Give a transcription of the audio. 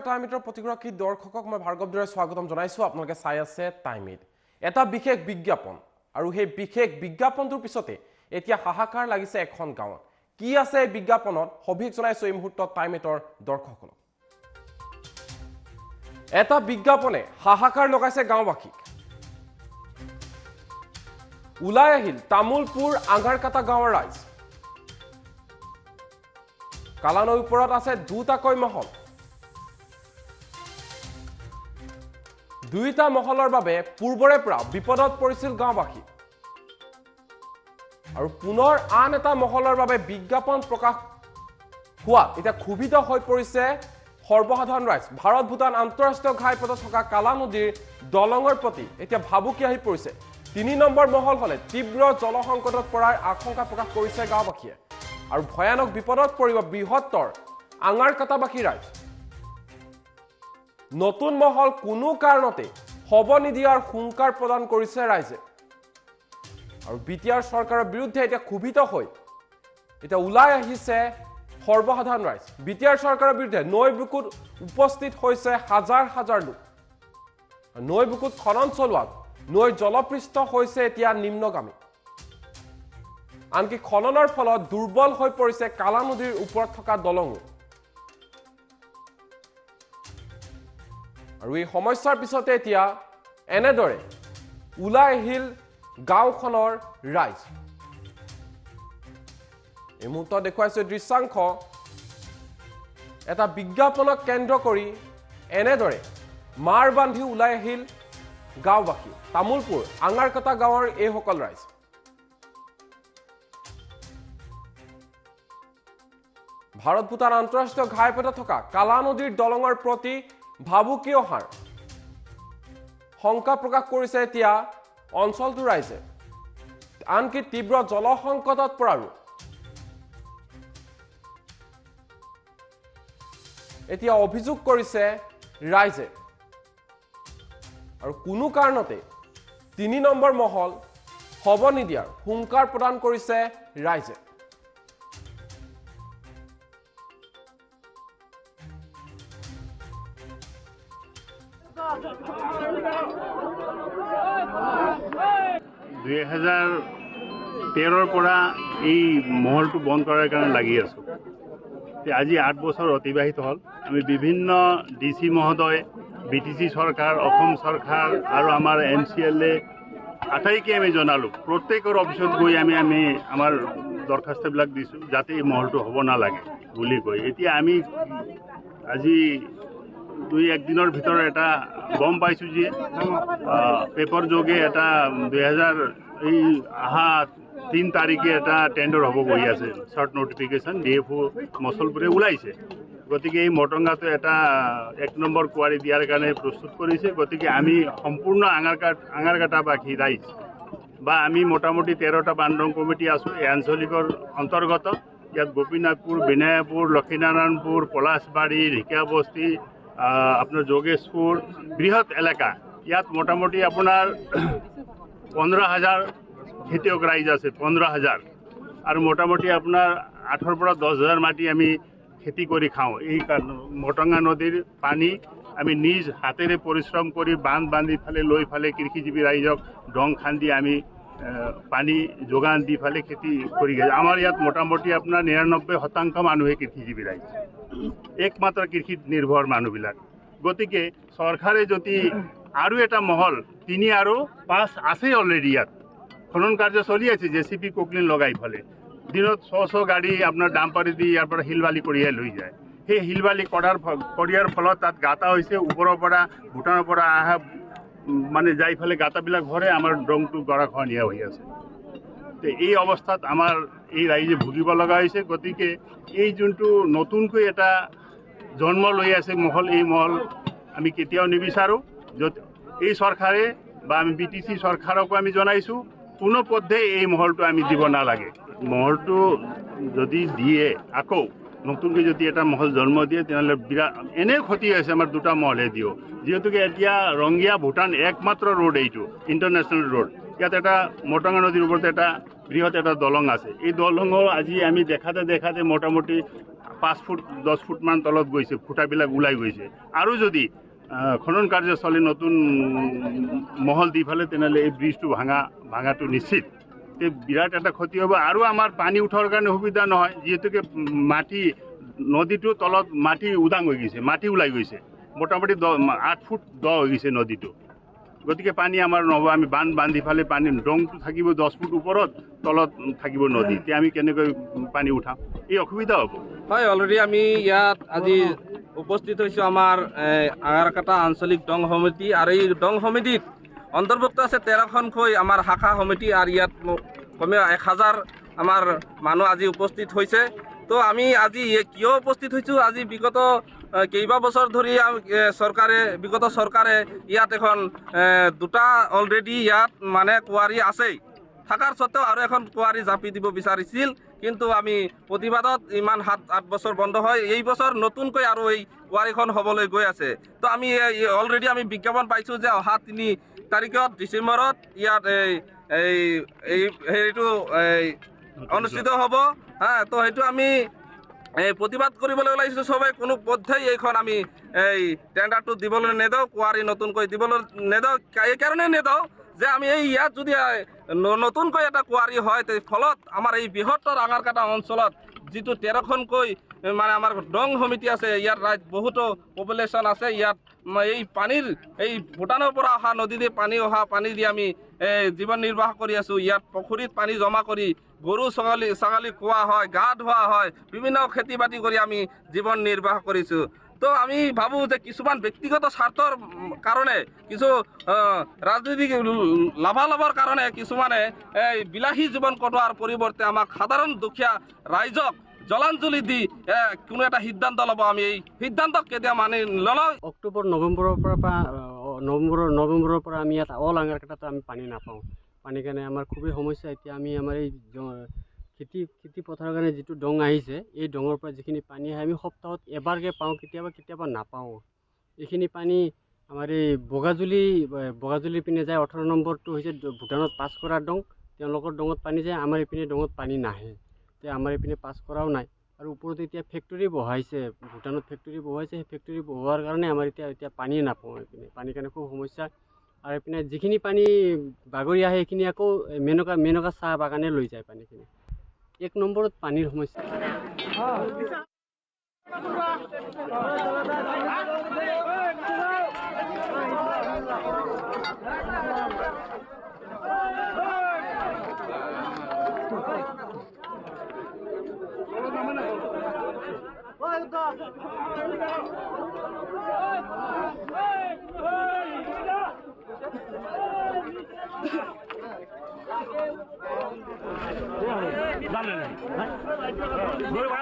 টাইমিটৰ প্ৰতিগৰাকী দৰ্শকক মই ভাৰ্গৱ দুৰে স্বাগতম জনাইছো। আপোনালোকে চাই আছে টাইমিট। এটা বিশেষ বিজ্ঞাপন আৰু সেই বিশেষ বিজ্ঞাপনটোৰ পিছতে এতিয়া হাহাকাৰ লাগিছে এখন গাঁৱত। কি আছে এই বিজ্ঞাপনত সবিশেষ জনাইছো এই মুহূৰ্তত টাইমিটৰ দৰ্শকসকলক। এটা বিজ্ঞাপনে হাহাকাৰ লগাইছে গাঁওবাসীক। ওলাই আহিল তামুলপুৰ আঙাৰকাটা গাঁৱৰ ৰাইজ। কালানৈৰ ওপৰত আছে দুটাকৈ মহল। দুইটা মহলৰ বাবে পূৰ্বৰে পৰা বিপদত পৰিছিল গাঁওবাসী আৰু পুনৰ আন এটা মহলৰ বাবে বিজ্ঞাপন প্ৰকাশ হোৱাত এতিয়া ক্ষোভিত হৈ পৰিছে সৰ্বসাধাৰণ ৰাইজ। ভাৰত ভূটান আন্তঃৰাষ্ট্ৰীয় ঘাইপথত থকা কালা নদীৰ দলঙৰ প্ৰতি এতিয়া ভাবুকি আহি পৰিছে। ৩ নম্বৰ মহল হলে তীব্ৰ জলসংকটত পৰাৰ আশংকা প্ৰকাশ কৰিছে গাঁওবাসীয়ে আৰু ভয়ানক বিপদত পৰিব বৃহত্তৰ আঙাৰকাটাবাসী ৰাইজ। নতুন মহল কোনো কাৰণতে হ'ব নিদিয়াৰ হুংকাৰ প্ৰদান কৰিছে ৰাইজে আৰু বিটিআৰ চৰকাৰৰ বিৰুদ্ধে এতিয়া ক্ষোভিত হৈ এতিয়া ওলাই আহিছে সৰ্বসাধাৰণ ৰাইজ। বিটিআৰ চৰকাৰৰ বিৰুদ্ধে নৈ বুকুত উপস্থিত হৈছে হাজাৰ হাজাৰ লোক। নৈ বুকুত খনন চলোৱাত নৈৰ জলপৃষ্ঠ হৈছে এতিয়া নিম্নগামী। আনকি খননৰ ফলত দুৰ্বল হৈ পৰিছে কালা নদীৰ ওপৰত থকা দলঙো। আৰু এই সমস্যাৰ পিছতে এতিয়া এনেদৰে ওলাই আহিল গাঁওখনৰ ৰাইজ। এই মুহূৰ্তত দেখুৱাইছো দৃশ্যাংশ। এটা বিজ্ঞাপনক কেন্দ্ৰ কৰি এনেদৰে মাৰ বান্ধি ওলাই আহিল গাঁওবাসী। তামুলপুৰ আঙাৰকাটা গাঁৱৰ এইসকল ৰাইজ। ভাৰত ভূটান আন্তঃৰাষ্ট্ৰীয় ঘাইপথত থকা কালা নদীৰ দলঙৰ প্ৰতি ভাবুকি অহাৰ শংকা প্ৰকাশ কৰিছে এতিয়া অঞ্চলটোৰ ৰাইজে। আনকি তীব্ৰ জলসংকটত পৰাৰো এতিয়া অভিযোগ কৰিছে ৰাইজে আৰু কোনো কাৰণতে ৩ নম্বৰ মহল হ'ব নিদিয়াৰ হুংকাৰ প্ৰদান কৰিছে ৰাইজে। পৰা এই মহলটো বন্ধ কৰাৰ কাৰণে লাগি আছো। আজি 8 বছৰ অতিবাহিত হ'ল। আমি বিভিন্ন ডিচি মহোদয়, বিটিচি চৰকাৰ, অসম চৰকাৰ আৰু আমাৰ MCLA আটাইকে আমি জনালো। প্ৰত্যেকৰ অফিচত গৈ আমি আমাৰ দৰখাস্তবিলাক দিছোঁ যাতে এই মহলটো হ'ব নালাগে বুলি কৈ। এতিয়া আমি আজি 2-1 দিনৰ ভিতৰত এটা গম পাইছোঁ যে পেপাৰ যোগে এটা 3 তাৰিখে এটা টেণ্ডাৰ হ'ব গৈ আছে। শ্বৰ্ট নটিফিকেশ্যন DFO মচলপুৰে ওলাইছে। গতিকে এই মটংগাটো এটা 1 নম্বৰ কোৱাৰি দিয়াৰ কাৰণে প্ৰস্তুত কৰিছে। গতিকে আমি সম্পূৰ্ণ আঙাৰকাটাবাসী ৰাইজ বা আমি মোটামুটি 13টা বান্ধং কমিটি আছোঁ এই আঞ্চলিকৰ অন্তৰ্গত। ইয়াত গোপীনাথপুৰ, বিনায়াপুৰ, লক্ষীনাৰায়ণপুৰ, পলাশবাৰী, ঢেকীয়াবস্তি, আপোনাৰ যোগেশপুৰ বৃহৎ এলেকা। ইয়াত মোটামুটি আপোনাৰ 15,000 খেতিয়ক ৰাইজ আছে। 15,000 আৰু মোটামুটি আপোনাৰ 8,000 পৰা 10,000 মাটি আমি খেতি কৰি খাওঁ। এই মটঙা নদীৰ পানী আমি নিজ হাতেৰে পৰিশ্ৰম কৰি বান্ধ বান্ধি ফালে লৈ ফালে কৃষিজীৱী ৰাইজক ডং খান্দি আমি পানী যোগান দি ফালে খেতি কৰি গৈছে। আমাৰ ইয়াত মোটামুটি আপোনাৰ 99% মানুহে কৃষিজীৱী ৰাইজ, একমাত্ৰ কৃষিত নিৰ্ভৰ মানুহবিলাক। গতিকে চৰকাৰে যদি আৰু এটা মহল 3 আৰু 5 আছে অলৰেডি ইয়াত খনন কাৰ্য চলি আছে। JCB কোকলিন লগাই ফালে দিনত 100 গাড়ী আপোনাৰ ডাম্পাৰি দি ইয়াৰ পৰা শিলবালি কঢ়িয়াই লৈ যায়। সেই শিলবালি কঢ়িয়াৰ ফলত তাত গাঁতা হৈছে। ওপৰৰ পৰা ভূটানৰ পৰা অহা মানে যাই ফালে গাঁতাবিলাক ভৰে আমাৰ ডংটো গৰাখহনীয়া হৈ আছে। এই অৱস্থাত আমাৰ এই ৰাইজে ভুগিব লগা হৈছে। গতিকে এই যোনটো নতুনকৈ এটা জন্ম লৈ আছে মহল, এই মহল আমি কেতিয়াও নিবিচাৰোঁ। য'ত এই চৰকাৰে বা আমি BTC চৰকাৰকো আমি জনাইছোঁ কোনো পথে এই মহলটো আমি দিব নালাগে। মহলটো যদি দিয়ে আকৌ নতুনকৈ যদি এটা মহল জন্ম দিয়ে তেনেহ'লে বিৰাট এনে ক্ষতি হৈছে। আমাৰ 2টা মহলহে দিওঁ, যিহেতুকে এতিয়া ৰংগিয়া ভূটান একমাত্ৰ ৰোড, এইটো ইণ্টাৰনেশ্যনেল ৰোড। ইয়াত এটা মটঙা নদীৰ ওপৰত এটা বৃহৎ এটা দলং আছে। এই দলঙৰ আজি আমি দেখাতে মোটামুটি 5 ফুট 10 ফুটমান তলত গৈছে, ফুটাবিলাক ওলাই গৈছে। আৰু যদি খনন কাৰ্য চলে নতুন মহল দি ফেলে তেনেহ'লে এই ব্ৰিজটো ভাঙাটো নিশ্চিত। বিৰাট এটা ক্ষতি হ'ব। আৰু আমাৰ পানী উঠাৰ কাৰণে সুবিধা নহয়, যিহেতুকে মাটি নদীটোৰ তলত মাটি উদাং হৈ গৈছে, মাটি ওলাই গৈছে, মোটামুটি 8 ফুট দ হৈ গৈছে নদীটো। গতিকে পানী আমাৰ নহ'ব। আমি বান্ধি ফালে পানী ডংটো থাকিব 10 ফুট ওপৰত, তলত থাকিব নদী। এতিয়া আমি কেনেকৈ পানী উঠাম? এই অসুবিধা হ'ব। হয়, অলৰেডি আমি ইয়াত আজি উপস্থিত হৈছোঁ আমাৰ আঙাৰকাটা আঞ্চলিক ডং সমিতি, আৰু এই ডং সমিতিত অন্তৰ্ভুক্ত আছে 13খনকৈ আমাৰ শাখা সমিতি, আৰু ইয়াত কমেও 1000 আমাৰ মানুহ আজি উপস্থিত হৈছে। তো আমি আজি কিয় উপস্থিত হৈছোঁ? আজি বিগত কেইবা বছৰ ধৰি বিগত চৰকাৰে ইয়াত এখন দুটা অলৰেডি ইয়াত মানে কুঁৱাৰী আছেই, থকাৰ স্বত্তেও আৰু এখন কুঁৱাৰী জাপি দিব বিচাৰিছিল, কিন্তু আমি প্ৰতিবাদত ইমান 7-8 বছৰ বন্ধ হয়। এই বছৰ নতুনকৈ আৰু এই কুঁৱাৰীখন হ'বলৈ গৈ আছে। তো আমি অলৰেডি আমি বিজ্ঞাপন পাইছোঁ যে অহা 3 তাৰিখত ডিচেম্বৰত ইয়াত হেৰিটো অনুষ্ঠিত হ'ব। তো সেইটো আমি প্ৰতিবাদ কৰিবলৈ ওলাইছোঁ চবেই। কোনো পধ্যেই এইখন আমি টেণ্ডাৰটো দিবলৈ নেদাওঁ, কুঁৱাৰী নতুনকৈ দিবলৈ নেদাওঁ। এইকাৰণে নেদাওঁ যে আমি ইয়াত যদি নতুনকৈ এটা কুঁৱাৰী হয়, ফলত আমাৰ এই বৃহত্তৰ আঙাৰকাটা অঞ্চলত যিটো 13খনকৈ মানে আমাৰ ডং সমিতি আছে, ইয়াত বহুতো পপুলেশ্যন আছে। ইয়াত এই পানীৰ ভূটানৰ পৰা অহা নদীৰে পানী দি আমি জীৱন নিৰ্বাহ কৰি আছোঁ। ইয়াত পুখুৰীত পানী জমা কৰি গৰু ছাগলী খোৱা হয়, গা ধোৱা হয়, বিভিন্ন খেতি বাতি কৰি আমি জীৱন নিৰ্বাহ কৰিছোঁ। তো আমি ভাবোঁ যে কিছুমান ব্যক্তিগত স্বাৰ্থৰ কাৰণে, কিছু ৰাজনৈতিক লাভালাভৰ কাৰণে কিছুমানে বিলাসী জীৱন কটোৱাৰ পৰিৱৰ্তে আমাক সাধাৰণ দুখীয়া ৰাইজক জলাঞ্জলি দি কোনো এটা সিদ্ধান্ত ল'ব। আমি এই সিদ্ধান্তক কেতিয়া মানি নলওঁ। অক্টোবৰ নৱেম্বৰৰ পৰা আমি ইয়াত অল আঙাৰকাটাত আমি পানী নাপাওঁ। পানীৰ কাৰণে আমাৰ খুবেই সমস্যা। এতিয়া আমি আমাৰ এই খেতি পথাৰৰ কাৰণে যিটো ডং আহিছে, এই ডঙৰ পৰা যিখিনি পানী আহে আমি সপ্তাহত এবাৰকৈ পাওঁ, কেতিয়াবা নাপাওঁ। এইখিনি পানী আমাৰ এই বগাজুলিৰ পিনে যায়। 18 নম্বৰটো হৈছে ভূটানত পাছ কৰা ডং, তেওঁলোকৰ ডঙত পানী যায়, আমাৰ এইপিনে ডঙত পানী নাহে। এতিয়া আমাৰ এইপিনে পাছ কৰাও নাই। আৰু ওপৰত এতিয়া ফেক্টৰী বহাইছে, ভূটানত ফেক্টৰী বহাইছে। সেই ফেক্টৰী বহোৱাৰ কাৰণে আমাৰ এতিয়া পানী নাপাওঁ। এইপিনে পানীৰ কাৰণে খুব সমস্যা। আৰু এইপিনে যিখিনি পানী বাগৰি আহে সেইখিনি আকৌ মেনকা চাহ বাগানে লৈ যায় পানীখিনি। 1 নম্বৰত পানীৰ সমস্যা। ঘূৰাই